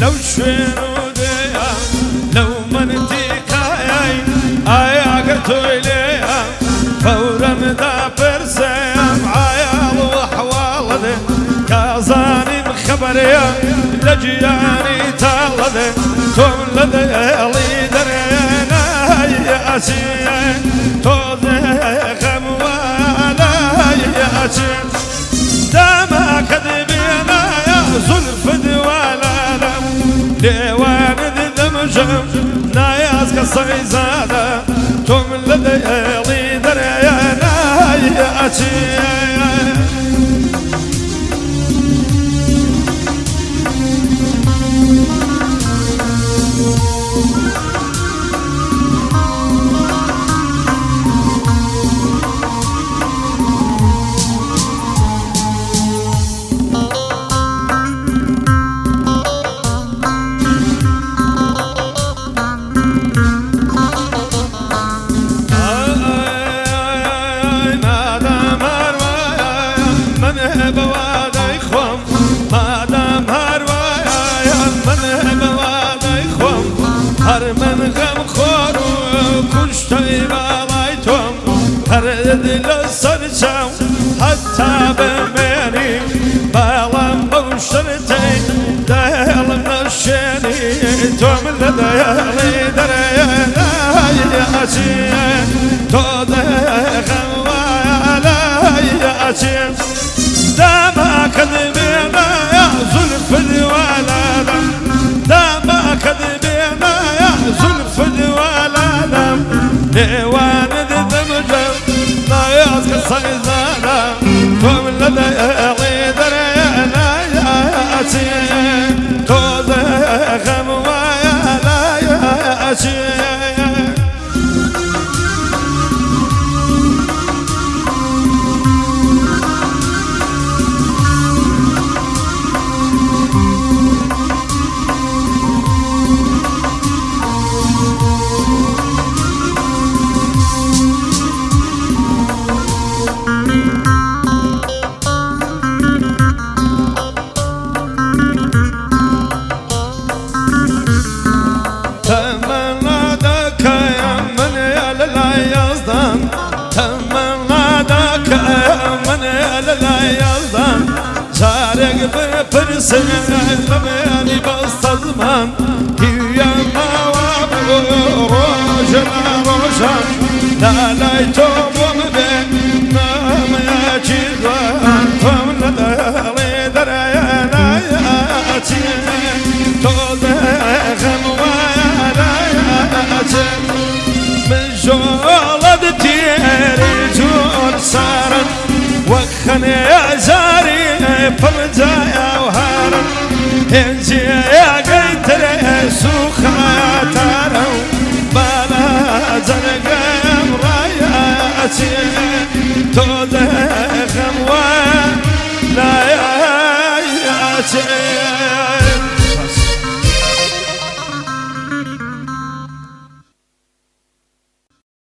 لو شنو ديا لو منتيك اي قلتوا ليها فورا دا برسم عيال وحوالده كازاني مخبريا لجياني تالده توم لدي لي درينا يا اسي توزي غموانا يا اسي داما كذبينا يا زلف دوالا ديوان ذمجم ناياس قصي زاده توم لدي لي درينا يا اسي من غم خور و کشتای بالایتم هر دل سرچم حتی بمینی بالم بوشرتی دلم نشینی توم لدیالی دریانا یاچی تو دغم والا یاچی دما کدبینا یا زلف الوالا دما کدبینا زلف الوالا ديوان ذمجم ناياس قصي زانا توم لدي عيدر لا ياتي توز غم ويا لا ياتي بپرسن لبیانی بستزمان هیا مواب روشن روشن لالای تو بوم به نام چیزان توم نداری دریا نیاتی تو دغم ویالاتی مجولد تیری جور سرن وخنی زاری فرجا